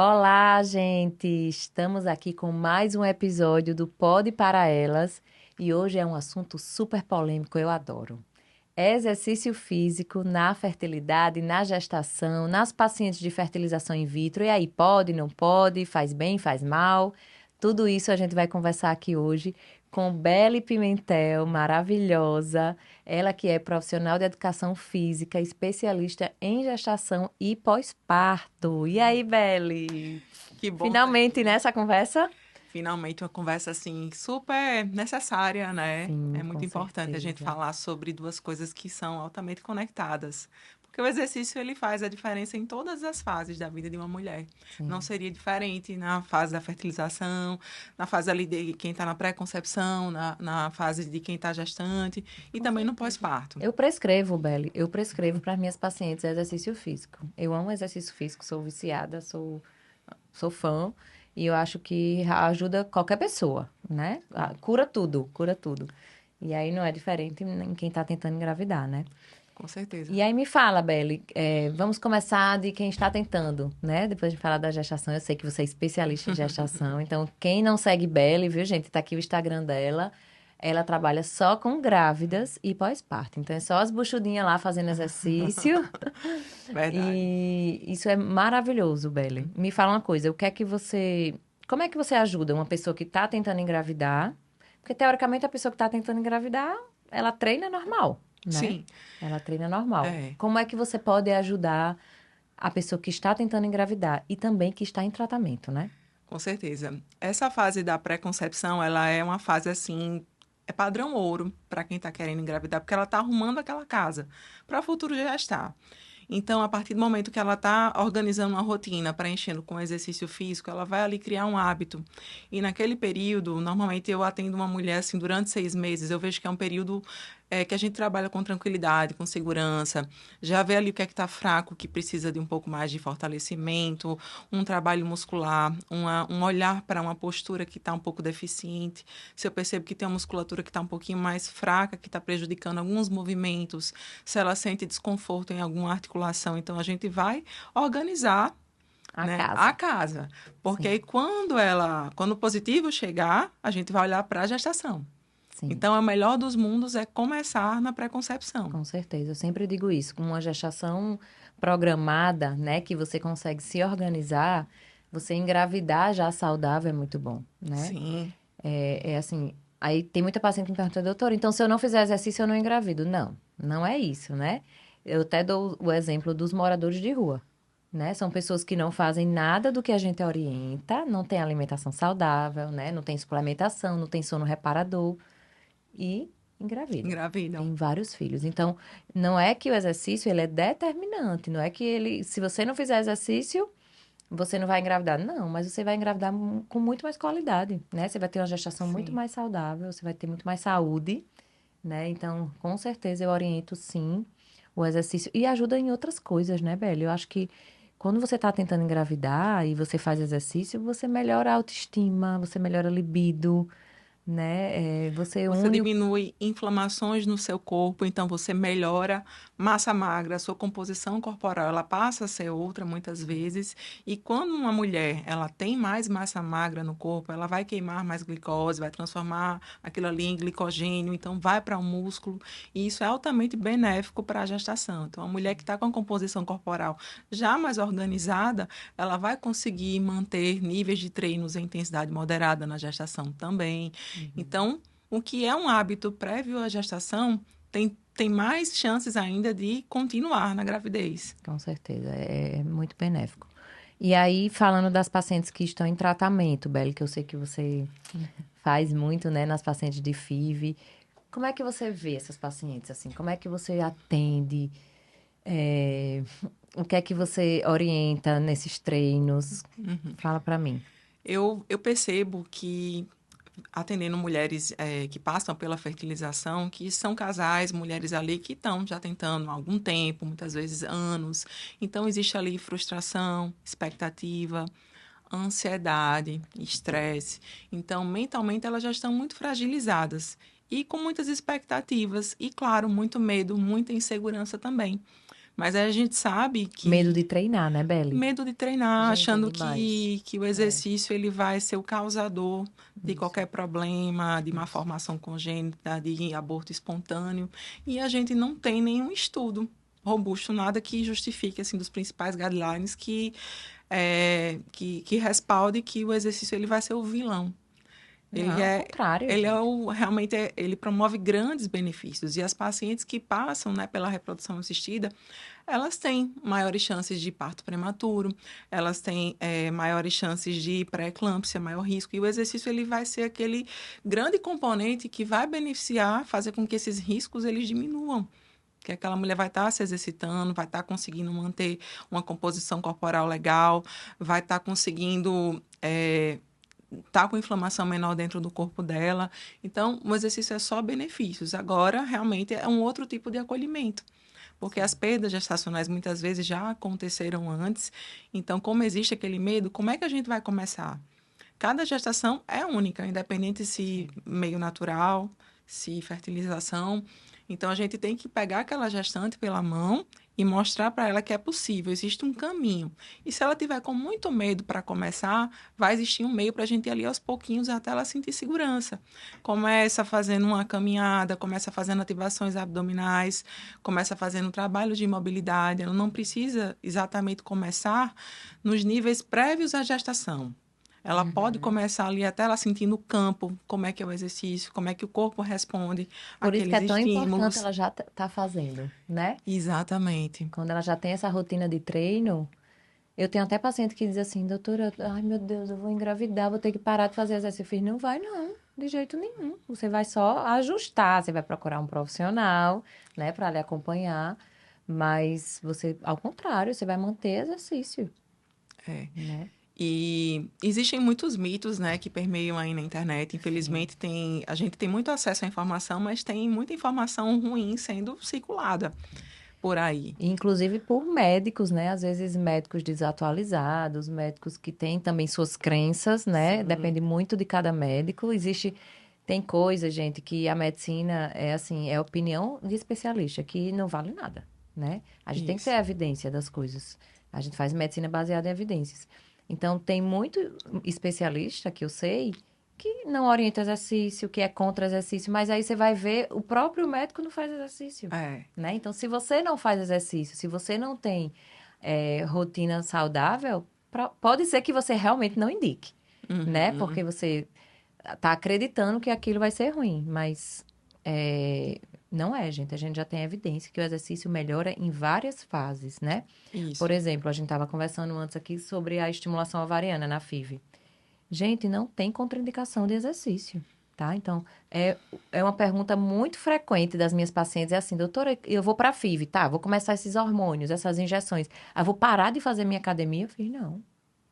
Olá, gente! Estamos aqui com mais um episódio do Pode para Elas e hoje é um assunto super polêmico, eu adoro. Exercício físico na fertilidade, na gestação, nas pacientes de fertilização in vitro. E aí, pode, não pode, faz bem, faz mal? Tudo isso a gente vai conversar aqui hoje com Belle Pimentel, maravilhosa. Ela que é profissional de educação física, especialista em gestação e pós-parto. E aí, Belle? Que bom estar Finalmente aqui. nessa conversa? Finalmente uma conversa assim super necessária, né? Sim, É com muito importante a gente certeza. falar sobre duas coisas que são altamente conectadas. Porque o exercício ele faz a diferença em todas as fases da vida de uma mulher. Não Sim. seria diferente na fase da fertilização, na fase ali de quem está na pré-concepção, na fase de quem está gestante e Com também no certeza. pós-parto. Eu prescrevo, Belle, eu prescrevo para as minhas pacientes exercício físico. Eu amo exercício físico, sou viciada, sou fã, e eu acho que ajuda qualquer pessoa, né? Cura tudo, cura tudo. E aí não é diferente em quem está tentando engravidar, né? Com certeza. E aí me fala, Belle, vamos começar de quem está tentando, né? Depois de falar da gestação, eu sei que você é especialista em gestação, então quem não segue Belle, viu, gente? Tá aqui o Instagram dela. Ela trabalha só com grávidas e pós-parto. Então é só as buchudinhas lá fazendo exercício. Verdade. E isso é maravilhoso, Belle. Me fala uma coisa, como é que você ajuda uma pessoa que está tentando engravidar? Porque teoricamente a pessoa que está tentando engravidar, ela treina normal, né? Sim, Ela treina normal. é. Como é que você pode ajudar a pessoa que está tentando engravidar e também que está em tratamento, né? Com certeza. Essa fase da pré-concepção, ela é uma fase assim, é padrão ouro para quem está querendo engravidar, porque ela está arrumando aquela casa para o futuro já estar. Então, a partir do momento que ela está organizando uma rotina, preenchendo com exercício físico, ela vai ali criar um hábito. E naquele período, normalmente eu atendo uma mulher assim durante 6 meses. Eu vejo que é um período que a gente trabalha com tranquilidade, com segurança. Já vê ali o que é que está fraco, que precisa de um pouco mais de fortalecimento, um trabalho muscular, um olhar para uma postura que está um pouco deficiente. Se eu percebo que tem uma musculatura que está um pouquinho mais fraca, que está prejudicando alguns movimentos, se ela sente desconforto em alguma articulação, então a gente vai organizar, A né, a casa. casa. Porque Sim, aí quando o positivo chegar, a gente vai olhar para a gestação. sim, Então, o melhor dos mundos é começar na pré-concepção. com certeza. Eu sempre digo isso. Com uma gestação programada, né, que você consegue se organizar, você engravidar já saudável é muito bom, né? Sim, É assim, aí tem muita paciente que me pergunta, doutor, então se eu não fizer exercício eu não engravido. Não, não é isso, né? Eu até dou o exemplo dos moradores de rua, né? São pessoas que não fazem nada do que a gente orienta, não tem alimentação saudável, né? Não tem suplementação, não tem sono reparador e engravidam. engravidam. Tem vários filhos. Então, não é que o exercício ele é determinante, não é que ele, se você não fizer exercício, você não vai engravidar. Não, mas você vai engravidar com muito mais qualidade, né? Você vai ter uma gestação muito Sim. mais saudável, você vai ter muito mais saúde, né? Então, com certeza eu oriento sim o exercício e ajuda em outras coisas, né, Beli? Eu acho que quando você está tentando engravidar e você faz exercício, você melhora a autoestima, você melhora a libido, né? Você Você une o... diminui inflamações no seu corpo, então você melhora massa magra, a sua composição corporal, ela passa a ser outra muitas vezes. E quando uma mulher, ela tem mais massa magra no corpo, ela vai queimar mais glicose, vai transformar aquilo ali em glicogênio, então vai para o músculo, e isso é altamente benéfico para a gestação. Então, a mulher que está com a composição corporal já mais organizada, ela vai conseguir manter níveis de treinos em intensidade moderada na gestação também. Uhum. Então, o que é um hábito prévio à gestação tem mais chances ainda de continuar na gravidez. Com certeza, é muito benéfico. E aí, falando das pacientes que estão em tratamento, Beli, que eu sei que você faz muito, né, nas pacientes de FIV. Como é que você vê essas pacientes, assim? Como é que você atende? É, o que é que você orienta nesses treinos? Fala pra mim. Eu percebo que, atendendo mulheres que passam pela fertilização, que são casais, mulheres ali que estão já tentando há algum tempo, muitas vezes anos. Então, existe ali frustração, expectativa, ansiedade, estresse. Então, mentalmente, elas já estão muito fragilizadas e com muitas expectativas e, claro, muito medo, muita insegurança também. Mas aí a gente sabe Medo que de treinar, né, Beli? medo de treinar, Gente, é achando demais. que o É, exercício ele vai ser o causador de isso, qualquer problema, de isso. malformação congênita, de aborto espontâneo. E a gente não tem nenhum estudo robusto, nada que justifique, assim, dos principais guidelines que respalde que o exercício ele vai ser o vilão. Ele Não, ao é, contrário, ele é gente. o, realmente ele promove grandes benefícios. E as pacientes que passam, né, pela reprodução assistida, elas têm maiores chances de parto prematuro, elas têm maiores chances de pré-eclâmpsia, maior risco. E o exercício ele vai ser aquele grande componente que vai beneficiar, fazer com que esses riscos eles diminuam. Que aquela mulher vai estar se exercitando, vai estar conseguindo manter uma composição corporal legal, vai estar conseguindo tá com inflamação menor dentro do corpo dela. Então, o exercício é só benefícios. Agora, realmente, é um outro tipo de acolhimento. Porque as Sim. perdas gestacionais muitas vezes já aconteceram antes. Então, como existe aquele medo, como é que a gente vai começar? Cada gestação é única, independente se Sim. meio natural, se fertilização. Então, a gente tem que pegar aquela gestante pela mão e mostrar para ela que é possível, existe um caminho. E se ela tiver com muito medo para começar, vai existir um meio para a gente ir ali aos pouquinhos até ela sentir segurança. Começa fazendo uma caminhada, começa fazendo ativações abdominais, começa fazendo trabalho de mobilidade. Ela não precisa exatamente começar nos níveis prévios à gestação. Ela pode Uhum. começar ali até ela sentindo o campo, como é que é o exercício, como é que o corpo responde Por isso que àqueles é tão importante estímulos. ela já tá fazendo, né? Exatamente. Quando ela já tem essa rotina de treino, eu tenho até paciente que diz assim, doutora, ai meu Deus, eu vou engravidar, vou ter que parar de fazer exercício. Eu fiz, não vai não, de jeito nenhum. Você vai só ajustar, você vai procurar um profissional, né, para lhe acompanhar, mas você, ao contrário, você vai manter exercício, É. né? E existem muitos mitos, né, que permeiam aí na internet. Sim. Infelizmente, a gente tem muito acesso à informação, mas tem muita informação ruim sendo circulada por aí. Inclusive por médicos, né? Às vezes médicos desatualizados, médicos que têm também suas crenças, né? Sim, Depende muito de cada médico. Tem coisa, gente, que a medicina é assim, é opinião de especialista, que não vale nada, né? A gente tem que ter isso. evidência das coisas. A gente faz medicina baseada em evidências. Então, tem muito especialista que eu sei que não orienta exercício, que é contra exercício, mas aí você vai ver, o próprio médico não faz exercício, É. né? Então, se você não faz exercício, se você não tem rotina saudável, pode ser que você realmente não indique, né? Uhum. Porque você tá acreditando que aquilo vai ser ruim, mas não é, gente. A gente já tem evidência que o exercício melhora em várias fases, né? Por Isso. exemplo, a gente estava conversando antes aqui sobre a estimulação ovariana na FIV. Gente, não tem contraindicação de exercício, tá? Então, é uma pergunta muito frequente das minhas pacientes, é assim, doutora, eu vou para FIV, tá? Vou começar esses hormônios, essas injeções. Ah, vou parar de fazer minha academia? Eu fiz, não.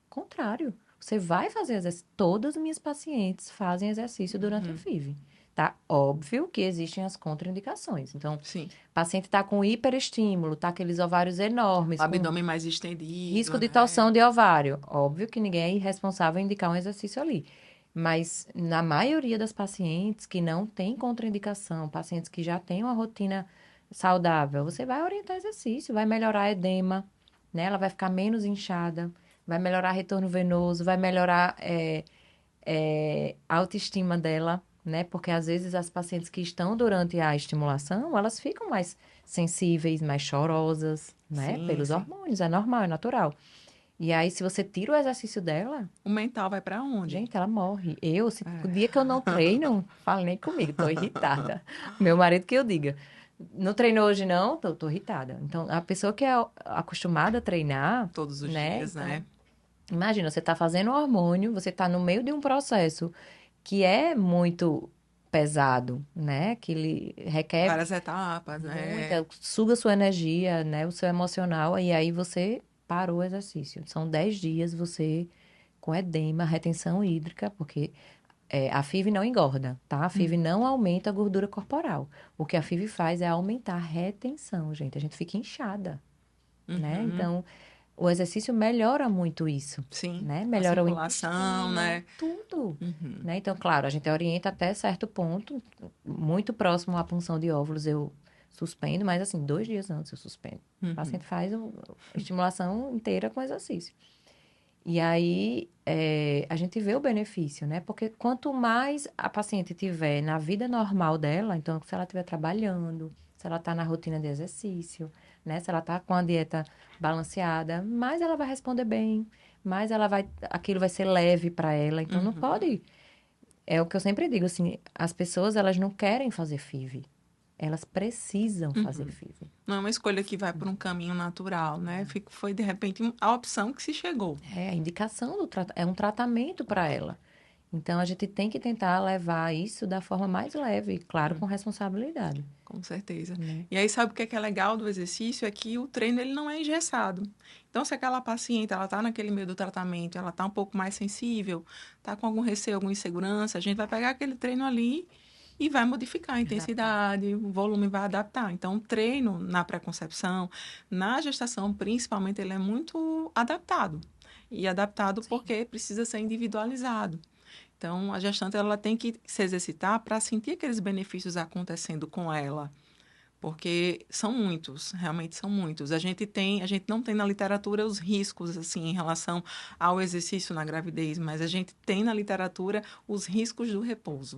Contrário. Você vai fazer exercício. Todas as minhas pacientes fazem exercício durante a Uhum. FIV, tá? Óbvio que existem as contraindicações. Então, o Sim. paciente está com hiperestímulo, tá aqueles ovários O enormes, com abdômen mais risco estendido, de né? torção de ovário. Óbvio que ninguém é irresponsável em indicar um exercício ali. Mas na maioria das pacientes que não tem contraindicação, pacientes que já têm uma rotina saudável, você vai orientar exercício, vai melhorar edema, né? Ela vai ficar menos inchada, vai melhorar retorno venoso, vai melhorar a autoestima dela, né? Porque às vezes as pacientes que estão durante a estimulação, elas ficam mais sensíveis, mais chorosas, né? Sim, Pelos sim. hormônios, é normal, é natural. E aí, se você tira o exercício dela, O mental vai para onde? gente, ela morre. O É. dia que eu não treino, fale nem comigo, tô irritada. Meu marido que eu diga. Não treinou hoje, não? Tô irritada. Então, a pessoa que é acostumada a treinar, Todos os né? dias, Então, né? imagina, você tá fazendo hormônio, você tá no meio de um processo que é muito pesado, né? Que ele requer Várias etapas, né? muita, suga sua energia, né? O seu emocional, e aí você parou o exercício. São 10 dias você com edema, retenção hídrica, porque a FIV não engorda, tá? A FIV não aumenta a gordura corporal. O que a FIV faz é aumentar a retenção, gente. A gente fica inchada, né? Uhum. Então, o exercício melhora muito isso, Sim. né? A Melhora o circulação, intestino, né? tudo, Uhum. né? Então, claro, a gente orienta até certo ponto, muito próximo à punção de óvulos, eu suspendo, mas assim, 2 dias antes eu suspendo. O paciente faz a estimulação inteira com exercício. E aí, a gente vê o benefício, né? Porque quanto mais a paciente tiver na vida normal dela, então, se ela estiver trabalhando, se ela está na rotina de exercício, né? Se ela está com a dieta balanceada, mais ela vai responder bem, mais aquilo vai ser leve para ela. Então, não pode. É o que eu sempre digo, assim, as pessoas, elas não querem fazer FIV. Elas precisam fazer FIV. Não é uma escolha que vai por um caminho natural, né? Foi, de repente, a opção que se chegou. É a indicação é um tratamento para ela. Então, a gente tem que tentar levar isso da forma mais leve, claro, com responsabilidade. Com certeza. Né? E aí, sabe o que é legal do exercício? É que o treino, ele não é engessado. Então, se aquela paciente, ela tá naquele meio do tratamento, ela tá um pouco mais sensível, tá com algum receio, alguma insegurança, a gente vai pegar aquele treino ali e vai modificar a intensidade, o volume vai adaptar. Então, o treino na pré-concepção, na gestação, principalmente, ele é muito adaptado. E adaptado porque precisa ser individualizado. Então, a gestante ela tem que se exercitar para sentir aqueles benefícios acontecendo com ela, porque são muitos, realmente são muitos. A gente não tem na literatura os riscos assim em relação ao exercício na gravidez, mas a gente tem na literatura os riscos do repouso.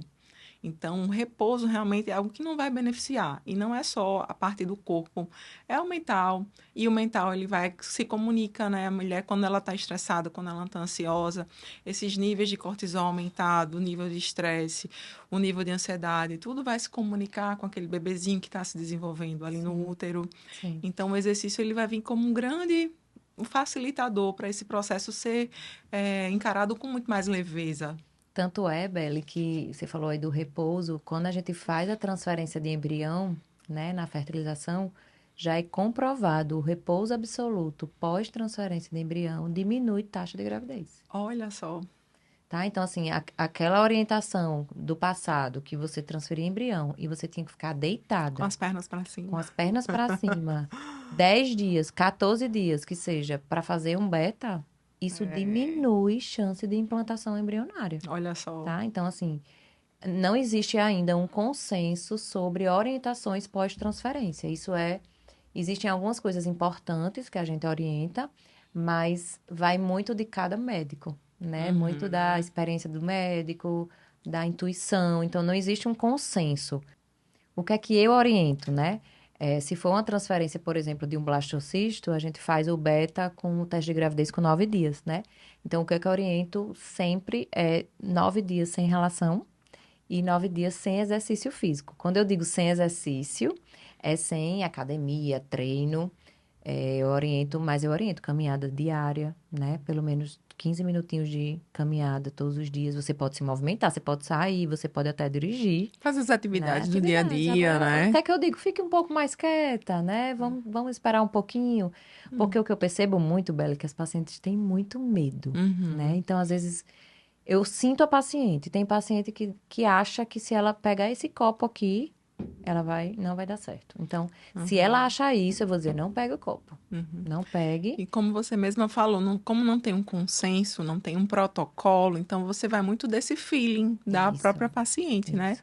Então, o repouso realmente é algo que não vai beneficiar. E não é só a parte do corpo, é o mental. E o mental, ele se comunica, né? A mulher, quando ela está estressada, quando ela está ansiosa, esses níveis de cortisol aumentado, o nível de estresse, o nível de ansiedade, tudo vai se comunicar com aquele bebezinho que está se desenvolvendo ali no útero. Sim. Então, o exercício, ele vai vir como um facilitador para esse processo ser encarado com muito mais leveza. Tanto é, Belle, que você falou aí do repouso, quando a gente faz a transferência de embrião, né, na fertilização, já é comprovado o repouso absoluto pós-transferência de embrião diminui taxa de gravidez. Olha só. Tá? Então, assim, aquela orientação do passado que você transferia embrião e você tinha que ficar deitada. Com as pernas para cima. Com as pernas para cima. 10 dias, 14 dias, que seja, para fazer um beta, isso diminui chance de implantação embrionária. Olha só. Tá? Então, assim, não existe ainda um consenso sobre orientações pós-transferência. Existem algumas coisas importantes que a gente orienta, mas vai muito de cada médico, né? Muito da experiência do médico, da intuição. Então, não existe um consenso. O que é que eu oriento, né? Se for uma transferência, por exemplo, de um blastocisto, a gente faz o beta com o teste de gravidez com 9 dias, né? Então, o que é que eu oriento sempre é 9 dias sem relação e 9 dias sem exercício físico. Quando eu digo sem exercício, é sem academia, treino. Eu oriento caminhada diária, né? Pelo menos 15 minutinhos de caminhada todos os dias. Você pode se movimentar, você pode sair, você pode até dirigir. Fazer as atividades do dia a dia, né? Até que eu digo, fique um pouco mais quieta, né? Vamos esperar um pouquinho. Porque o que eu percebo muito, Bela, é que as pacientes têm muito medo, né? Então, às vezes, eu sinto a paciente. Tem paciente que acha que se ela pegar esse copo aqui, não vai dar certo. Então, se ela achar isso, eu vou dizer, não pegue o copo. Não pegue. E como você mesma falou, como não tem um consenso, não tem um protocolo, então você vai muito desse feeling da própria paciente, né?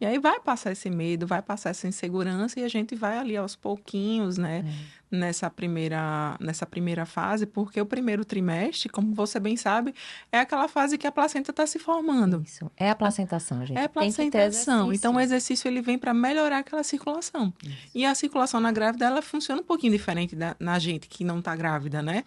E aí vai passar esse medo, vai passar essa insegurança e a gente vai ali aos pouquinhos, né? Nessa primeira fase, porque o primeiro trimestre, como você bem sabe, é aquela fase que a placenta está se formando. Isso. É a placentação, gente. É a placentação. Então, o exercício ele vem para melhorar aquela circulação. Isso. E a circulação na grávida, ela funciona um pouquinho diferente na gente que não está grávida, né?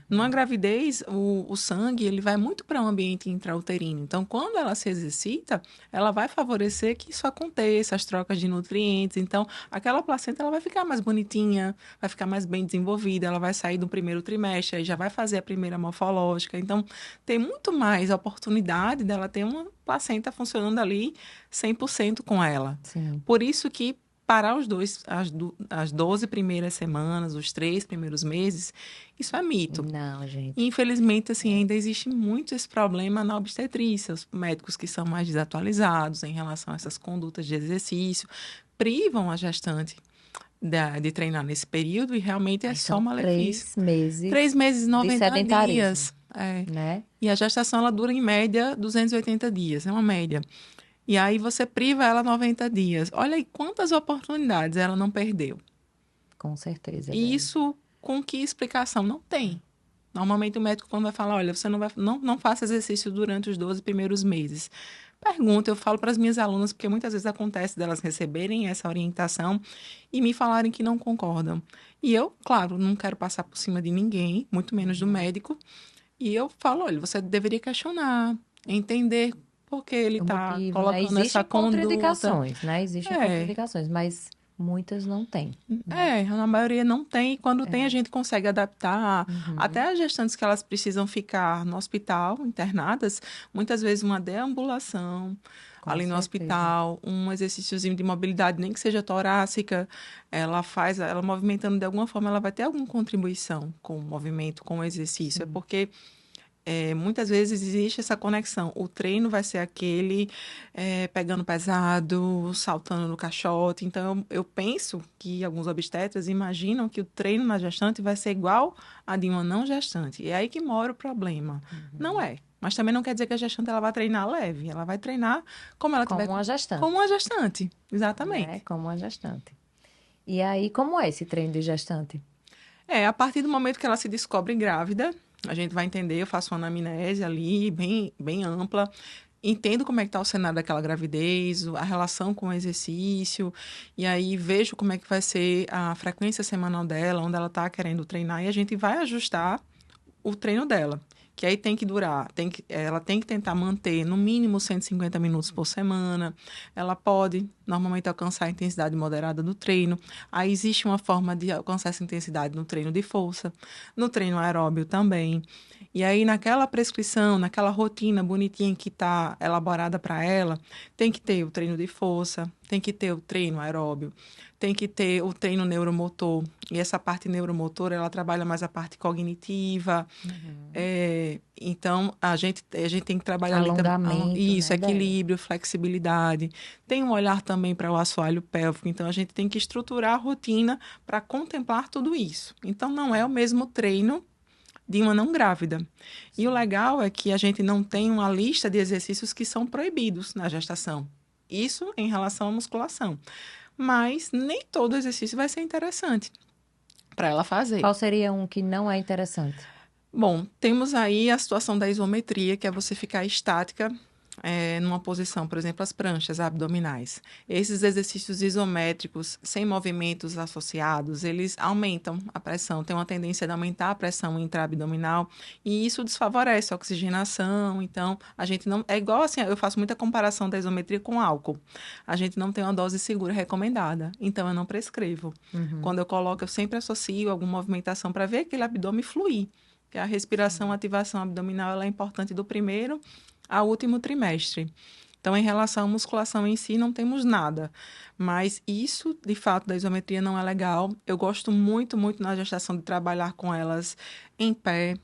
Numa gravidez, o sangue, ele vai muito para o ambiente intrauterino. Então, quando ela se exercita, ela vai favorecer que isso aconteça, as trocas de nutrientes. Então, aquela placenta, ela vai ficar mais bonitinha, vai ficar mais bem desenvolvida, ela vai sair do primeiro trimestre, aí já vai fazer a primeira morfológica. Então, tem muito mais oportunidade dela ter uma placenta funcionando ali 100% com ela. Sim. Por isso que parar as 12 primeiras semanas, os 3 primeiros meses, isso é mito. Não, gente. Infelizmente, assim, ainda existe muito esse problema na obstetrícia. Os médicos que são mais desatualizados em relação a essas condutas de exercício privam a gestante de treinar nesse período e realmente é só malefício. 3 meses. 3 meses, 90 dias. Né? E a gestação, ela dura em média 280 dias, é uma média. E aí você priva ela 90 dias. Olha aí quantas oportunidades ela não perdeu. Com certeza, E Beli. isso com que explicação? Não tem. Normalmente o médico quando vai falar, olha, você não faça exercício durante os 12 primeiros meses. Pergunta, eu falo para as minhas alunas, porque muitas vezes acontece delas receberem essa orientação e me falarem que não concordam. E eu, claro, não quero passar por cima de ninguém, muito menos do médico. E eu falo, olha, você deveria questionar, entender por que ele O está motivo, né? colocando essa Existem conduta. contraindicações, né? Existem É, contraindicações, mas muitas não têm, né? na maioria não tem. E quando tem, a É. gente consegue adaptar. Até Uhum. as gestantes que elas precisam ficar no hospital, internadas, muitas vezes uma deambulação Com ali no certeza. hospital, um exercíciozinho de mobilidade, nem que seja torácica, ela movimentando de alguma forma, ela vai ter alguma contribuição com o movimento, com o exercício. É Sim. porque muitas vezes existe essa conexão. O treino vai ser aquele pegando pesado, saltando no caixote. Então, eu penso que alguns obstetras imaginam que o treino na gestante vai ser igual a de uma não gestante. E é aí que mora o problema. Não Uhum. é. Mas também não quer dizer que a gestante ela vai treinar leve. Ela vai treinar como ela tiver Como uma como gestante, uma gestante. né? Exatamente. Como uma gestante. E aí, como é esse treino de gestante? A partir do momento que ela se descobre grávida, a gente vai entender, eu faço uma anamnese ali, bem, bem ampla, entendo como é que está o cenário daquela gravidez, a relação com o exercício, e aí vejo como é que vai ser a frequência semanal dela, onde ela está querendo treinar, e a gente vai ajustar o treino dela. Que aí tem que durar, ela tem que tentar manter no mínimo 150 minutos por semana. Ela pode normalmente alcançar a intensidade moderada do treino. Aí existe uma forma de alcançar essa intensidade no treino de força, no treino aeróbio também. E aí, naquela prescrição, naquela rotina bonitinha que está elaborada para ela, tem que ter o treino de força, tem que ter o treino aeróbio, tem que ter o treino neuromotor. E essa parte neuromotora, ela trabalha mais a parte cognitiva. Uhum. Então, a gente tem que trabalhar ali também Alongamento, isso, né, Beli? equilíbrio, flexibilidade. Tem um olhar também para o assoalho pélvico. Então, a gente tem que estruturar a rotina para contemplar tudo isso. Então, não é o mesmo treino de uma não grávida. E o Sim. legal é que a gente não tem uma lista de exercícios que são proibidos na gestação. Isso em relação à musculação. Mas nem todo exercício vai ser interessante para ela fazer. Qual seria um que não é interessante? Bom, temos aí a situação da isometria, que é você ficar estática numa posição, por exemplo, as pranchas abdominais. Esses exercícios isométricos, sem movimentos associados, eles aumentam a pressão, tem uma tendência de aumentar a pressão intraabdominal e isso desfavorece a oxigenação. Então, a gente não. É igual assim, eu faço muita comparação da isometria com álcool. A gente não tem uma dose segura recomendada, então eu não prescrevo. Uhum. Quando eu coloco, eu sempre associo alguma movimentação para ver aquele abdômen fluir. Que a respiração, a Sim. ativação abdominal, ela é importante do primeiro ao último trimestre. Então, em relação à musculação em si, não temos nada. Mas isso, de fato, da isometria não é legal. Eu gosto muito, muito na gestação de trabalhar com elas em pé,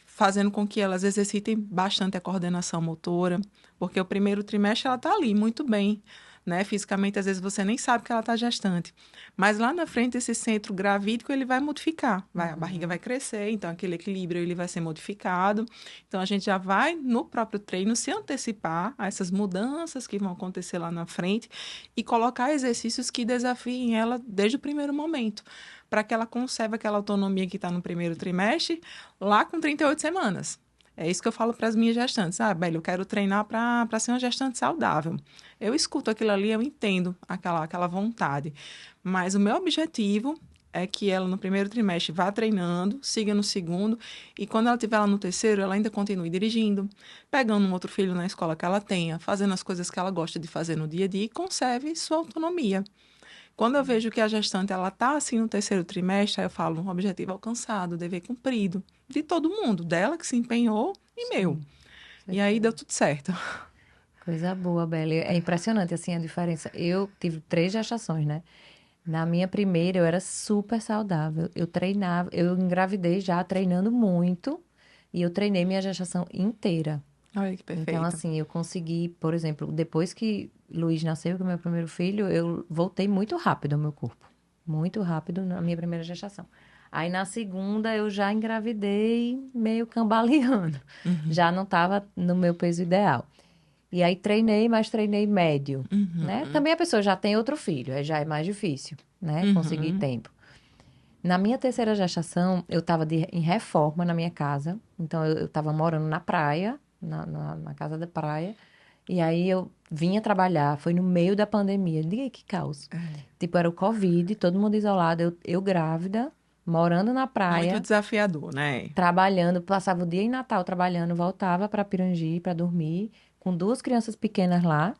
fazendo com que elas exercitem bastante a coordenação motora, porque o primeiro trimestre ela está ali muito bem, né? Fisicamente, às vezes você nem sabe que ela está gestante, mas lá na frente esse centro gravídico ele vai modificar, a barriga vai Uhum. crescer, então aquele equilíbrio ele vai ser modificado. Então a gente já vai no próprio treino se antecipar a essas mudanças que vão acontecer lá na frente e colocar exercícios que desafiem ela desde o primeiro momento, para que ela conserve aquela autonomia que está no primeiro trimestre lá com 38 semanas. É isso que eu falo para as minhas gestantes. Ah, Bela, eu quero treinar para ser uma gestante saudável. Eu escuto aquilo ali, eu entendo aquela vontade. Mas o meu objetivo é que ela no primeiro trimestre vá treinando, siga no segundo, e quando ela estiver lá no terceiro, ela ainda continue dirigindo, pegando um outro filho na escola que ela tenha, fazendo as coisas que ela gosta de fazer no dia a dia e conserve sua autonomia. Quando eu vejo que a gestante ela está assim no terceiro trimestre, aí eu falo, um objetivo alcançado, dever cumprido, de todo mundo, dela que se empenhou e meu. Sim, E aí deu certeza. tudo certo. Coisa boa, Bela. É impressionante, assim, a diferença. Eu tive 3 gestações, né? Na minha primeira, eu era super saudável. Eu treinava, eu engravidei já treinando muito e eu treinei minha gestação inteira. Olha que Então, perfeito. assim, eu consegui, por exemplo, depois que Luiz nasceu, que é o meu primeiro filho, eu voltei muito rápido ao meu corpo. Muito rápido na minha primeira gestação. Aí, na segunda, eu já engravidei meio cambaleando. Uhum. Já não estava no meu peso ideal. E aí treinei, mas treinei médio, né? Uhum. Também a pessoa já tem outro filho, aí já é mais difícil, né? Conseguir Uhum. tempo. Na minha terceira gestação, eu estava em reforma na minha casa. Então, eu estava morando na praia, na casa da praia. E aí, eu vinha trabalhar. Foi no meio da pandemia. Diga aí que caos. É. Tipo, era o Covid, todo mundo isolado. Eu grávida, morando na Muito praia, desafiador, né? trabalhando. Passava o dia em Natal trabalhando, voltava para Pirangi para dormir. Com duas crianças pequenas lá,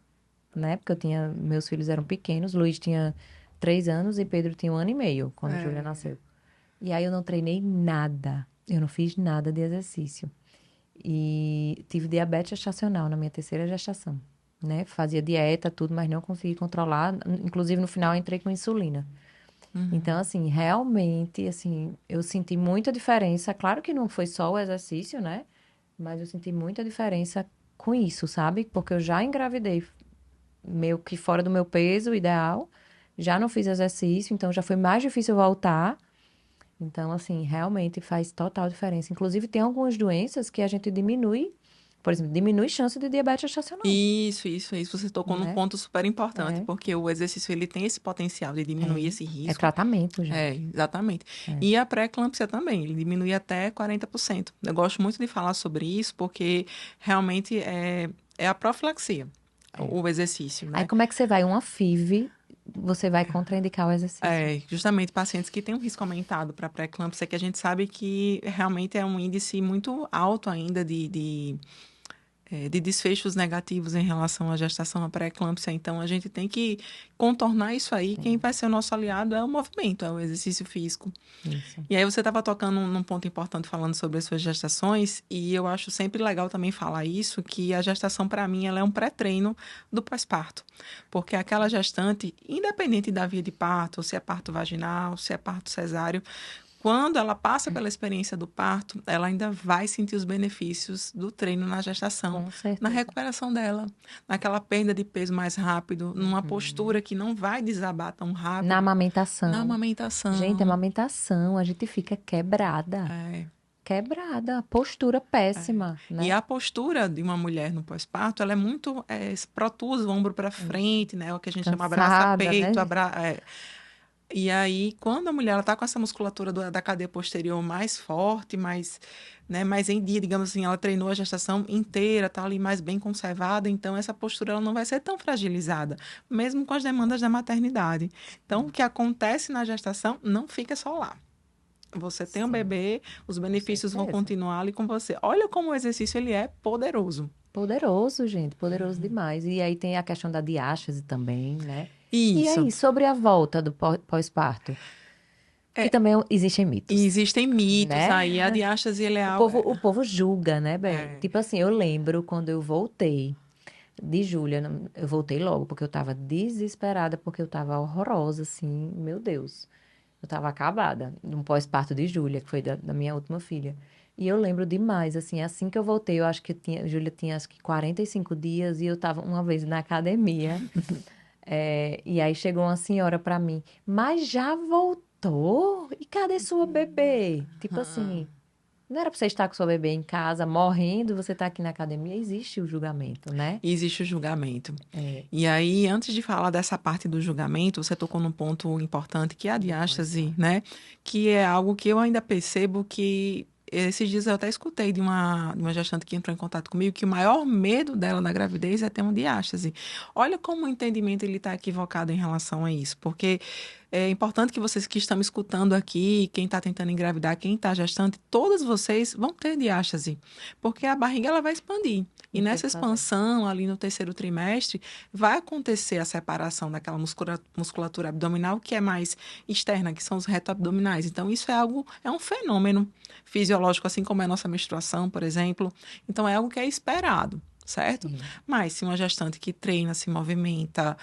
né? Porque meus filhos eram pequenos. Luiz tinha 3 anos e Pedro tinha 1 ano e meio, quando Júlia É. nasceu. E aí eu não treinei nada. Eu não fiz nada de exercício. E tive diabetes gestacional na minha terceira gestação, né? Fazia dieta, tudo, mas não consegui controlar. Inclusive, no final, eu entrei com insulina. Então, Uhum. assim, realmente, assim, eu senti muita diferença. Claro que não foi só o exercício, né? Mas eu senti muita diferença com isso, sabe? Porque eu já engravidei meio que fora do meu peso ideal. Já não fiz exercício, então já foi mais difícil voltar. Então, assim, realmente faz total diferença. Inclusive, tem algumas doenças que a gente diminui, por exemplo, diminui chance de diabetes gestacional, Isso. Você tocou num né? ponto super importante, É, porque o exercício ele tem esse potencial de diminuir é. esse É risco. tratamento já. É, exatamente. É. E a pré-eclâmpsia também, ele diminui até 40%. Eu gosto muito de falar sobre isso, porque realmente é a profilaxia, É. o exercício, Aí, né? como é que você vai? Uma FIV, você vai contraindicar o exercício. É, justamente pacientes que têm um risco aumentado para pré-eclâmpsia, que a gente sabe que realmente é um índice muito alto ainda de desfechos negativos em relação à gestação, à pré-eclâmpsia. Então, a gente tem que contornar isso aí. Quem Sim, vai ser o nosso aliado é o movimento, é o exercício físico. isso. E aí você estava tocando num ponto importante falando sobre as suas gestações, e eu acho sempre legal também falar isso, que a gestação, para mim, ela é um pré-treino do pós-parto. Porque aquela gestante, independente da via de parto, se é parto vaginal, se é parto cesáreo, quando ela passa pela experiência do parto, ela ainda vai sentir os benefícios do treino na gestação, Com na certeza. recuperação dela, naquela perda de peso mais rápido, numa Uhum. postura que não vai desabar tão Na rápido, na amamentação. Gente, a amamentação. amamentação, a gente fica quebrada. É, Quebrada. Postura é. péssima, E né? a postura de uma mulher no pós-parto, ela é muito protusa, o ombro para Isso. frente, né? O que a gente chama Cansada, abraça-peito, né? e aí, quando a mulher ela tá com essa musculatura da cadeia posterior mais forte, mais, né, mais em dia, digamos assim, ela treinou a gestação inteira, tá ali mais bem conservada, então essa postura ela não vai ser tão fragilizada, mesmo com as demandas da maternidade. Então, o que acontece na gestação não fica só lá. Você tem um Sim, bebê, os com benefícios vão certeza. continuar ali com você. Olha como o exercício ele é poderoso. Poderoso, gente, poderoso demais. E aí tem a questão da diástase também, né? E Isso. aí, sobre a volta do pós-parto, que É, também existem e mitos, existem mitos né? aí, a diástase ele é O algo. povo, o povo julga, né, bem? É, Tipo assim, eu lembro quando eu voltei de Júlia, eu voltei logo, porque eu tava desesperada, porque eu tava horrorosa, assim, meu Deus. Eu tava acabada, no pós-parto de Júlia, que foi da minha última filha. E eu lembro demais, assim que eu voltei, eu acho que Júlia tinha acho que 45 dias e eu tava uma vez na academia. E aí chegou uma senhora pra mim, mas já voltou? E cadê sua bebê? Tipo assim, não era pra você estar com sua bebê em casa, morrendo, você tá aqui na academia? Existe o julgamento, né? e existe o julgamento. É, E aí, antes de falar dessa parte do julgamento, você tocou num ponto importante que é a do diástase, pós-parto. né? Que é algo que eu ainda percebo que esses dias eu até escutei de uma gestante que entrou em contato comigo que o maior medo dela na gravidez é ter uma diástase. Olha como o entendimento ele está equivocado em relação a isso, porque é importante que vocês que estão me escutando aqui, quem está tentando engravidar, quem está gestante, todos vocês vão ter diástase, porque a barriga ela vai expandir. E Não tem o nessa que fazer. expansão, ali no terceiro trimestre, vai acontecer a separação daquela musculatura abdominal que é mais externa, que são os reto-abdominais. Então, isso é algo, é um fenômeno fisiológico, assim como é a nossa menstruação, por exemplo. Então, é algo que é esperado. Certo? Sim. Mas se uma gestante que treina, se movimenta,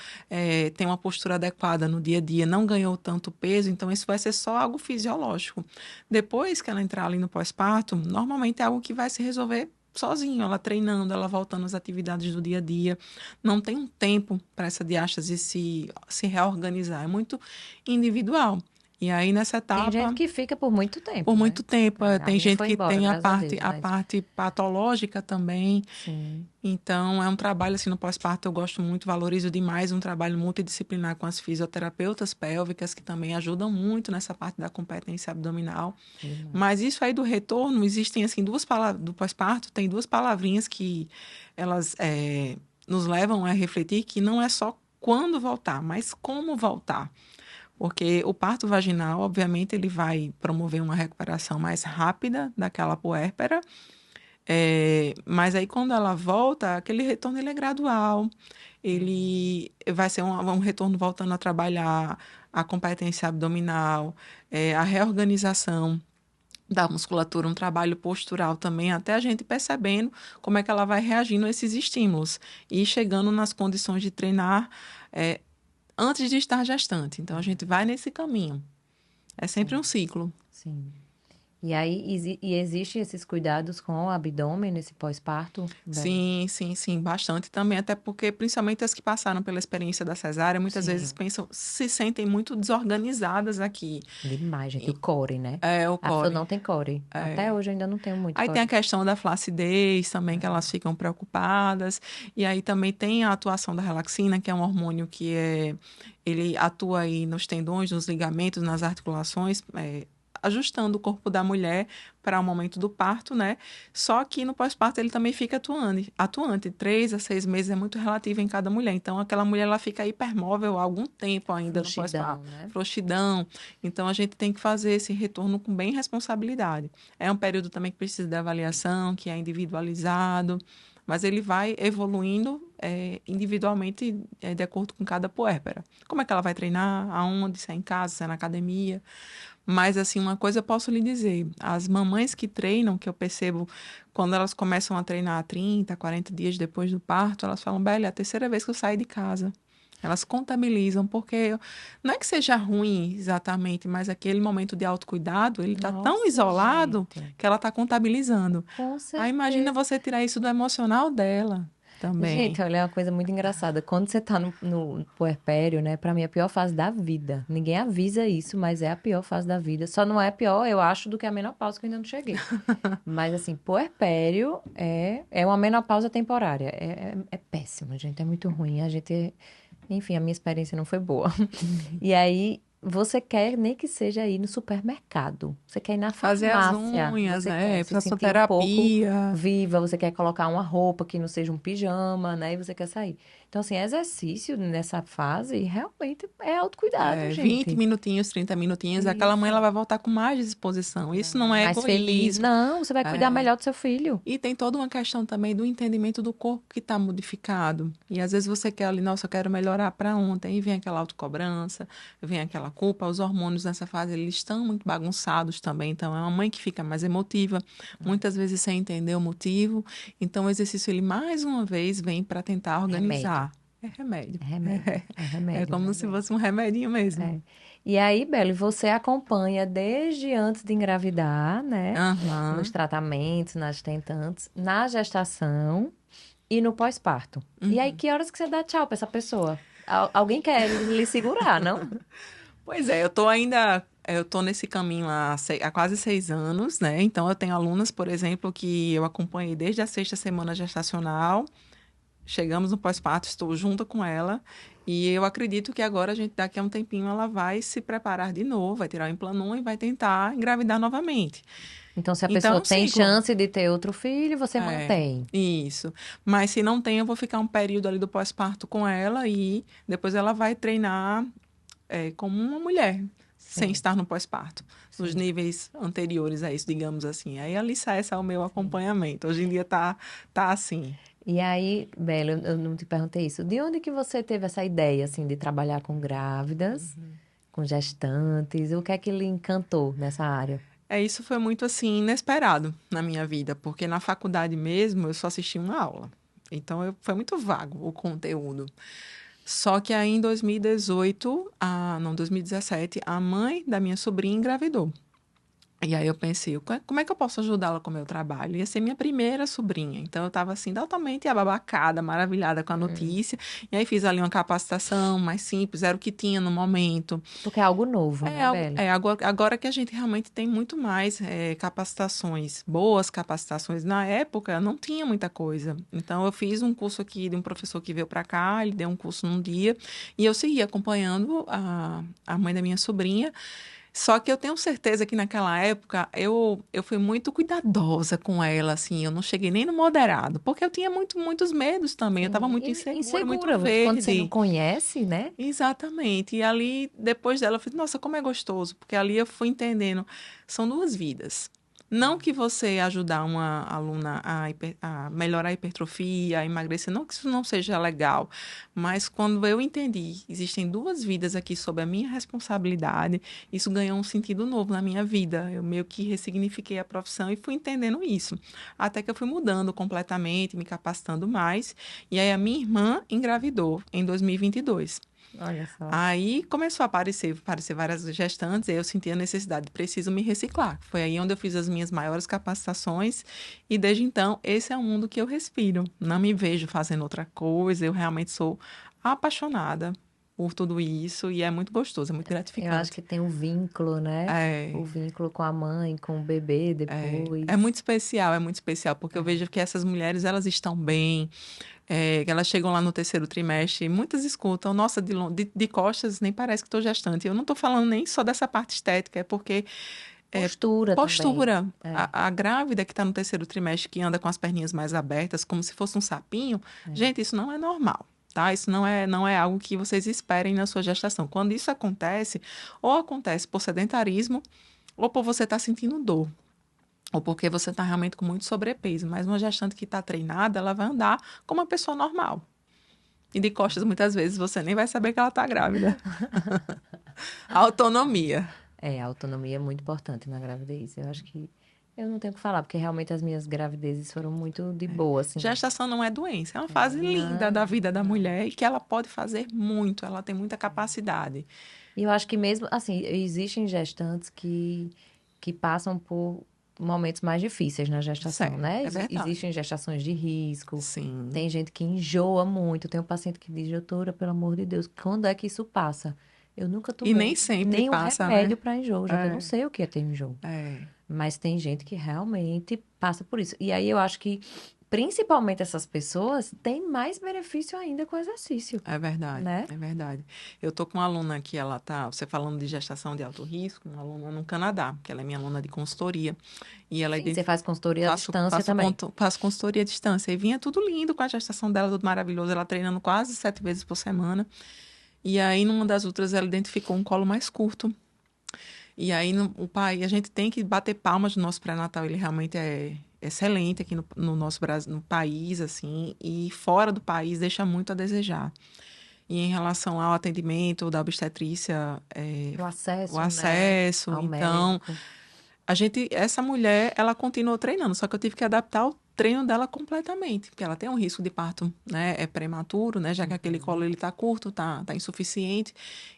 tem uma postura adequada no dia a dia, não ganhou tanto peso, então isso vai ser só algo fisiológico. Depois que ela entrar ali no pós-parto, normalmente é algo que vai se resolver sozinho, ela treinando, ela voltando às atividades do dia a dia. Não tem um tempo para essa diástase se reorganizar, é muito individual. E aí, nessa Tem gente etapa, que fica por muito por tempo, né? muito tempo, A tem minha gente foi que embora, tem graças a Deus, a mas parte patológica também. sim, Então, é um trabalho, assim, no pós-parto eu gosto muito, valorizo demais um trabalho multidisciplinar com as fisioterapeutas pélvicas, que também ajudam muito nessa parte da competência abdominal. demais. Mas isso aí do retorno, existem, assim, duas palavras, do pós-parto, tem duas palavrinhas que elas nos levam a refletir que não é só quando voltar, mas como voltar. Porque o parto vaginal, obviamente, ele vai promover uma recuperação mais rápida daquela puérpera, mas aí quando ela volta, aquele retorno ele é gradual, ele vai ser um retorno voltando a trabalhar a competência abdominal, a reorganização da musculatura, um trabalho postural também, até a gente percebendo como é que ela vai reagindo a esses estímulos e chegando nas condições de treinar antes de estar gestante. Então, a gente vai nesse caminho. É sempre um Sim, ciclo. sim. E aí, existem esses cuidados com o abdômen nesse pós-parto, Bela? Sim, sim, sim, bastante também, até porque principalmente as que passaram pela experiência da cesárea, muitas vezes Sim, pensam, se sentem muito desorganizadas aqui. demais, gente. O E- core, né? o A pessoa core. não tem core. Até É. hoje eu ainda não tenho muito Aí tem a core. questão da flacidez também, que elas ficam preocupadas. E aí também tem a atuação da relaxina, que é um hormônio ele atua aí nos tendões, nos ligamentos, nas articulações, ajustando o corpo da mulher para o momento do parto, né? Só que no pós-parto ele também fica atuante. 3 a 6 meses é muito relativo em cada mulher. Então, aquela mulher ela fica hipermóvel há algum tempo ainda no Frouxidão, pós-parto. né? Frouxidão. Então, a gente tem que fazer esse retorno com bem responsabilidade. É um período também que precisa de avaliação, que é individualizado, mas ele vai evoluindo individualmente de acordo com cada puérpera. Como é que ela vai treinar? Aonde? Se é em casa, se é na academia? Mas, assim, uma coisa eu posso lhe dizer: as mamães que treinam, que eu percebo quando elas começam a treinar 30, 40 dias depois do parto, elas falam, Bela, é a terceira vez que eu saio de casa. Elas contabilizam, porque não é que seja ruim exatamente, mas aquele momento de autocuidado, ele está tão Nossa, isolado gente. que ela está contabilizando. Com Aí imagina certeza. você tirar isso do emocional dela Gente, também. olha, é uma coisa muito engraçada. Quando você tá no puerpério, né? Pra mim é a pior fase da vida. Ninguém avisa isso, mas é a pior fase da vida. Só não é pior, eu acho, do que a menopausa, que eu ainda não cheguei. Mas, assim, puerpério é uma menopausa temporária. É péssimo, gente. É muito ruim. A gente... Enfim, a minha experiência não foi boa. E aí, você quer nem que seja ir no supermercado. Você quer ir na Fazer as farmácia. unhas, Você quer né? se Fazer sentir um pouco terapia. viva. Você quer colocar uma roupa que não seja um pijama, né? E você quer sair. Então, assim, exercício nessa fase realmente é autocuidado, 20 gente. minutinhos, 30 minutinhos, aquela mãe ela Isso. vai voltar com mais disposição. Isso não é Mais feliz. egoísmo. Não, você vai cuidar É. melhor do seu filho. E tem toda uma questão também do entendimento do corpo que está modificado. E às vezes você quer ali, nossa, eu quero melhorar para ontem. E vem aquela autocobrança, vem aquela culpa. Os hormônios nessa fase, eles estão muito bagunçados também. Então, é uma mãe que fica mais emotiva, muitas vezes sem entender o motivo. Então, o exercício, ele mais uma vez vem para tentar Remédio. organizar. É remédio. É remédio. É É remédio. como se fosse um remedinho mesmo. É. E aí, Beli, você acompanha desde antes de engravidar, né? Nos Aham. tratamentos, nas tentantes, na gestação e no pós-parto. E aí, Uhum. que horas que você dá tchau pra essa pessoa? Alguém quer lhe segurar, não? Pois é, eu tô nesse caminho há quase 6 anos, né? Então, eu tenho alunas, por exemplo, que eu acompanhei desde a sexta semana gestacional. Chegamos no pós-parto, estou junto com ela. E eu acredito que agora, a gente, daqui a um tempinho, ela vai se preparar de novo, vai tirar o Implanon e vai tentar engravidar novamente. Então, se a Então, é pessoa um tem ciclo. chance de ter outro filho, você É, mantém. isso. Mas se não tem, eu vou ficar um período ali do pós-parto com ela e depois ela vai treinar como uma mulher, sem Sim, estar no pós-parto, nos sim, níveis anteriores a isso, digamos assim. Aí ali sai esse é o meu sim. acompanhamento. Hoje em dia tá assim. E aí, Bela, eu não te perguntei isso. De onde que você teve essa ideia, assim, de trabalhar com grávidas, com gestantes? O que é que lhe encantou nessa área? Isso foi muito assim inesperado na minha vida, porque na faculdade mesmo eu só assisti uma aula. Então foi muito vago o conteúdo. Só que aí em 2018, não, 2017, a mãe da minha sobrinha engravidou. E aí eu pensei, como é que eu posso ajudá-la com o meu trabalho? Ia ser minha primeira sobrinha. Então eu estava assim, totalmente ababacada, maravilhada com a Hum. notícia. E aí fiz ali uma capacitação mais simples, era o que tinha no momento. Porque é algo novo, né, Belle? Agora que a gente realmente tem muito mais capacitações, boas capacitações. Na época não tinha muita coisa. Então eu fiz um curso aqui de um professor que veio para cá, ele deu um curso num dia, e eu segui acompanhando a mãe da minha sobrinha. Só que eu tenho certeza que naquela época eu fui muito cuidadosa com ela, assim, eu não cheguei nem no moderado, porque eu tinha muitos medos também, eu estava Sim, muito e insegura, muito insegura, quando você não verde. conhece, né? Exatamente. E ali, depois dela, eu falei, nossa, como é gostoso, porque ali eu fui entendendo, são duas vidas. Não que você ajudar uma aluna a melhorar a hipertrofia, a emagrecer, não que isso não seja legal, mas quando eu entendi, existem duas vidas aqui sob a minha responsabilidade, isso ganhou um sentido novo na minha vida. Eu meio que ressignifiquei a profissão e fui entendendo isso. Até que eu fui mudando completamente, me capacitando mais, e aí a minha irmã engravidou em 2022. Olha só. Aí começou a aparecer várias gestantes, e aí eu senti a necessidade, preciso me reciclar. Foi aí onde eu fiz as minhas maiores capacitações, e desde então, esse é o mundo que eu respiro. Não me vejo fazendo outra coisa, eu realmente sou apaixonada por tudo isso, e é muito gostoso, é muito Eu acho gratificante. que tem um vínculo, né? O É, vínculo com a mãe, com o bebê é depois. muito especial, porque eu É. vejo que essas mulheres, elas estão bem, elas chegam lá no terceiro trimestre, e muitas escutam, nossa, de costas nem parece que estou gestante. Eu não estou falando nem só dessa parte estética, é porque é, Postura também. postura. É, A grávida que está no terceiro trimestre, que anda com as perninhas mais abertas, como se fosse um sapinho, é. gente, isso não é normal. Tá? Isso não é algo que vocês esperem na sua gestação. Quando isso acontece, ou acontece por sedentarismo, ou por você estar sentindo dor, ou porque você está realmente com muito sobrepeso. Mas uma gestante que está treinada, ela vai andar como uma pessoa normal. E de costas, muitas vezes, você nem vai saber que ela está grávida. Autonomia. É, a autonomia é muito importante na gravidez. Eu acho que eu não tenho o que falar, porque realmente as minhas gravidezes foram muito de boa, assim. Gestação não é doença, é uma É, fase linda da não, vida da não. mulher e que ela pode fazer muito, ela tem muita capacidade. E eu acho que mesmo, assim, existem gestantes que passam por momentos mais difíceis na gestação, Certo, né? é verdade. Existem gestações de risco, Sim. tem gente que enjoa muito. Tem um paciente que diz, doutora, pelo amor de Deus, quando é que isso passa? Eu nunca E nem tomei sempre nenhum passa, né? remédio para enjoo, já que eu não É, sei o que é ter enjoo. é, Mas tem gente que realmente passa por isso. E aí eu acho que, principalmente essas pessoas, têm mais benefício ainda com o exercício, é verdade, né? é verdade. Eu tô com uma aluna que ela tá, você falando de gestação de alto risco, uma aluna no Canadá, que ela é minha aluna de consultoria, e ela Sim, você faz consultoria à faço, distância faço, também. faço consultoria à distância. E vinha tudo lindo com a gestação dela, tudo maravilhoso. Ela treinando quase 7 vezes por semana. E aí, numa das outras, ela identificou um colo mais curto. E aí, o pai, a gente tem que bater palmas no nosso pré-natal. Ele realmente é excelente aqui no nosso Brasil, no país, assim. E fora do país, deixa muito a desejar. E em relação ao atendimento da obstetrícia, O o acesso, né, acesso, ao então médico. essa mulher, ela continuou treinando, só que eu tive que adaptar o treino dela completamente, porque ela tem um risco de parto, né, é prematuro, né, já que aquele colo ele tá curto, tá insuficiente.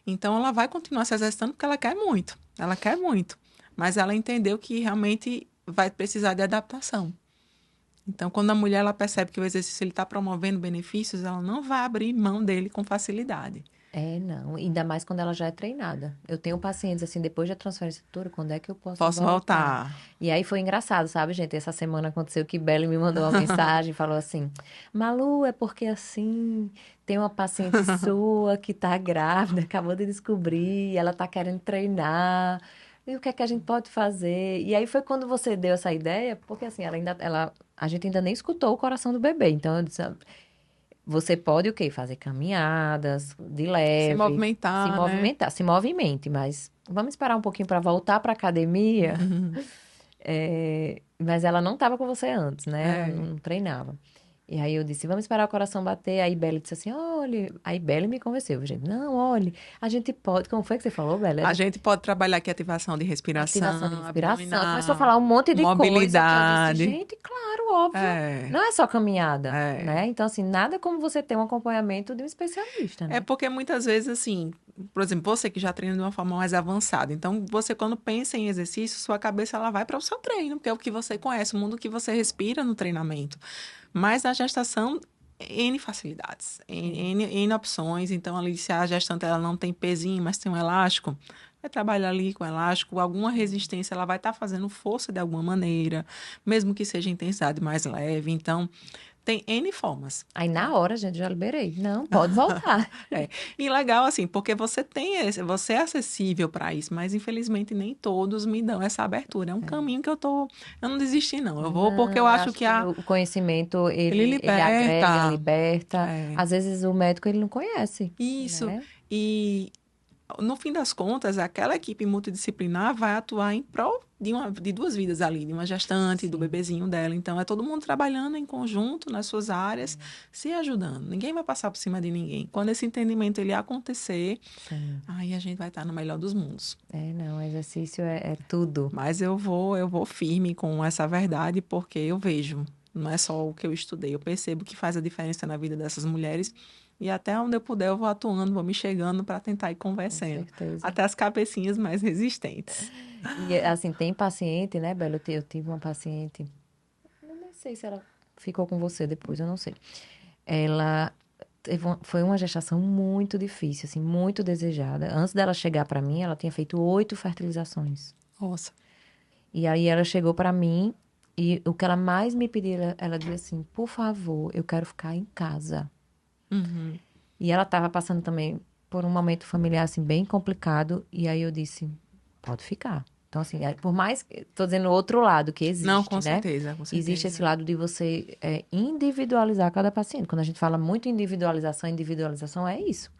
Então ela vai continuar se exercitando porque ela quer muito, mas ela entendeu que realmente vai precisar de adaptação. Então, quando a mulher ela percebe que o exercício ele está promovendo benefícios, ela não vai abrir mão dele com facilidade. É, não. Ainda mais quando ela já é treinada. Eu tenho pacientes assim, depois da transferência, doutora, quando é que eu posso Posso voltar? voltar? E aí foi engraçado, sabe, gente? Essa semana aconteceu que Belle me mandou uma mensagem, falou assim: Malu, é porque assim, tem uma paciente sua que tá grávida, acabou de descobrir, ela tá querendo treinar. E o que é que a gente pode fazer? E aí foi quando você deu essa ideia, porque assim, a gente ainda nem escutou o coração do bebê. Então eu disse, você pode o quê? Fazer caminhadas de Se leve, se movimentar, né? movimentar, se movimente, mas vamos esperar um pouquinho para voltar para academia. Mas ela não estava com você antes, né? Ela É. não treinava. E aí eu disse, vamos esperar o coração bater. Aí Belle disse assim, olha. Aí Belle me convenceu, gente. Não, olha, a gente pode. Como foi que você falou, Belle? A gente pode trabalhar aqui ativação de Ativação de respiração, respiração. Começou a abdominal, falar um monte de coisa que eu disse, mobilidade. gente, claro, óbvio. Não é só caminhada, né? Então, assim, nada como você ter um acompanhamento de um especialista, né? É porque muitas vezes, assim, por exemplo, você que já treina de uma forma mais avançada, então você quando pensa em exercício, sua cabeça ela vai para o seu treino, porque é o que você conhece, o mundo que você respira no treinamento. Mas na gestação, N facilidades, N opções. Então, ali, se a gestante ela não tem pezinho, mas tem um elástico, vai trabalhar ali com elástico, alguma resistência, ela vai estar fazendo força de alguma maneira, mesmo que seja intensidade mais leve. Então, tem N formas. Aí, na hora, gente, já liberei. Não, pode voltar. E legal, assim, porque você você é acessível para isso, mas infelizmente nem todos me dão essa abertura. É um caminho que eu não desisti, não. Eu vou porque eu acho que o conhecimento, ele ele agrega, liberta. liberta. Às vezes, o médico, ele não conhece. Isso. Né? E, no fim das contas, aquela equipe multidisciplinar vai atuar em prol de duas vidas ali, de uma gestante, do bebezinho dela. Então, é todo mundo trabalhando em conjunto nas suas áreas, se ajudando. Ninguém vai passar por cima de ninguém. Quando esse entendimento ele acontecer, aí a gente vai estar no melhor dos mundos. Não, exercício é tudo. Mas eu vou firme com essa verdade, porque eu vejo, não é só o que eu estudei, eu percebo que faz a diferença na vida dessas mulheres. E até onde eu puder, eu vou atuando, vou me chegando para tentar ir conversando. Com certeza. Até as cabecinhas mais resistentes. E, assim, tem paciente, né, Bela? Eu tive uma paciente, eu nem sei se ela ficou com você depois, eu não sei. Ela foi uma gestação muito difícil, assim, muito desejada. Antes dela chegar para mim, ela tinha feito 8 fertilizações. Nossa. E aí ela chegou para mim e o que ela mais me pediu, ela disse assim, por favor, eu quero ficar em casa. Uhum. E ela estava passando também por um momento familiar, assim, bem complicado. E aí eu disse, pode ficar. Então, assim, por mais... Estou dizendo o outro lado que existe, Não, com né? certeza, com certeza. Existe esse lado de você individualizar cada paciente. Quando a gente fala muito em individualização é isso.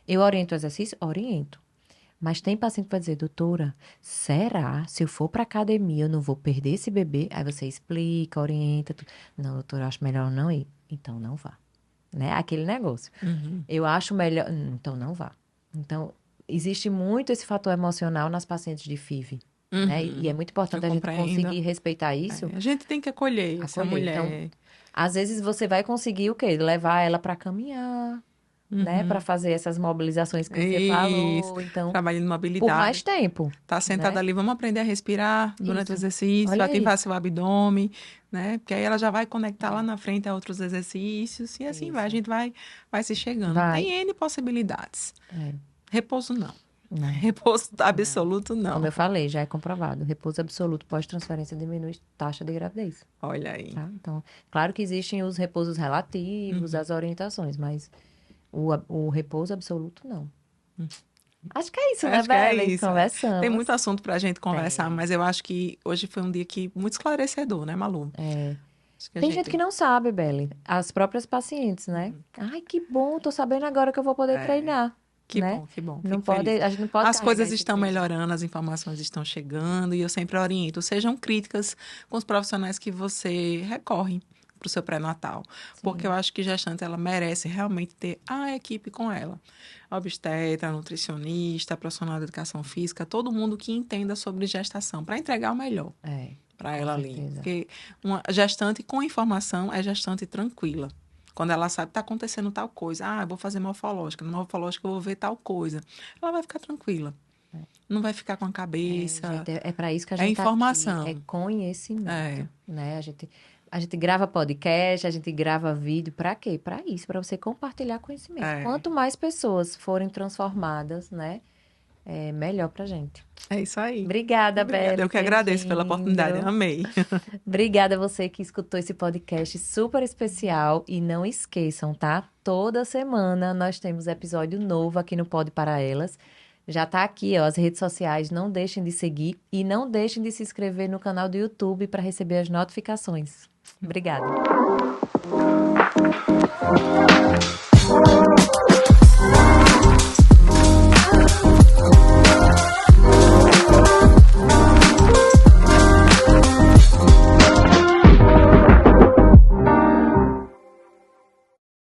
Eu oriento o exercício? Oriento. Mas tem paciente que vai dizer, doutora, será? Se eu for para academia, eu não vou perder esse bebê? Aí você explica, orienta. Não, doutora, eu acho melhor não ir. Então, não vá. Né? Aquele negócio. Uhum. Eu acho melhor... Então, não vá. Então, existe muito esse fator emocional nas pacientes de FIV. Uhum. Né? E é muito importante a gente conseguir respeitar isso. A gente tem que acolher essa mulher. Então, às vezes, você vai conseguir o quê? Levar ela para caminhar, né? Para fazer essas mobilizações que você falou. Então, trabalho de mobilidade. Por mais tempo. Tá sentada, né? Ali, vamos aprender a respirar durante o exercício, ativar seu abdômen, né? Porque aí ela já vai conectar lá na frente a outros exercícios e assim vai. A gente vai se chegando. Tem N possibilidades. Repouso não. Repouso absoluto, não. Como eu falei, já é comprovado. Repouso absoluto pós-transferência diminui taxa de gravidez. Olha aí. Tá? Então, claro que existem os repousos relativos, as orientações, mas o repouso absoluto, não. Acho que é isso, né, Bela? Conversamos. Tem muito assunto pra gente conversar, mas eu acho que hoje foi um dia muito esclarecedor, né, Malu? Tem gente que não sabe, Bela. As próprias pacientes, né? Ai, que bom, tô sabendo agora que eu vou poder treinar. Que né? bom, que bom. Não pode, a gente não pode As coisas estão melhorando, as informações estão chegando e eu sempre oriento. Sejam críticas com os profissionais que você recorre para o seu pré-natal. Porque eu acho que gestante, ela merece realmente ter a equipe com ela. Obstetra, nutricionista, profissional de educação física, todo mundo que entenda sobre gestação, para entregar o melhor para ela ali. Porque uma gestante com informação é gestante tranquila. Quando ela sabe que está acontecendo tal coisa, eu vou fazer morfológica, no morfológico eu vou ver tal coisa, ela vai ficar tranquila. Não vai ficar com a cabeça. Gente, é para isso que a gente informação. Tá aqui. É conhecimento. Né? A gente grava podcast, a gente grava vídeo. Para quê? Para isso, para você compartilhar conhecimento. Quanto mais pessoas forem transformadas, né? Melhor pra gente. É isso aí. Obrigada, Bela. Eu que agradeço pela oportunidade, amei. Obrigada a você que escutou esse podcast super especial. E não esqueçam, tá? Toda semana nós temos episódio novo aqui no Pode Para Elas. Já tá aqui, ó, as redes sociais. Não deixem de seguir e não deixem de se inscrever no canal do YouTube para receber as notificações. Obrigada.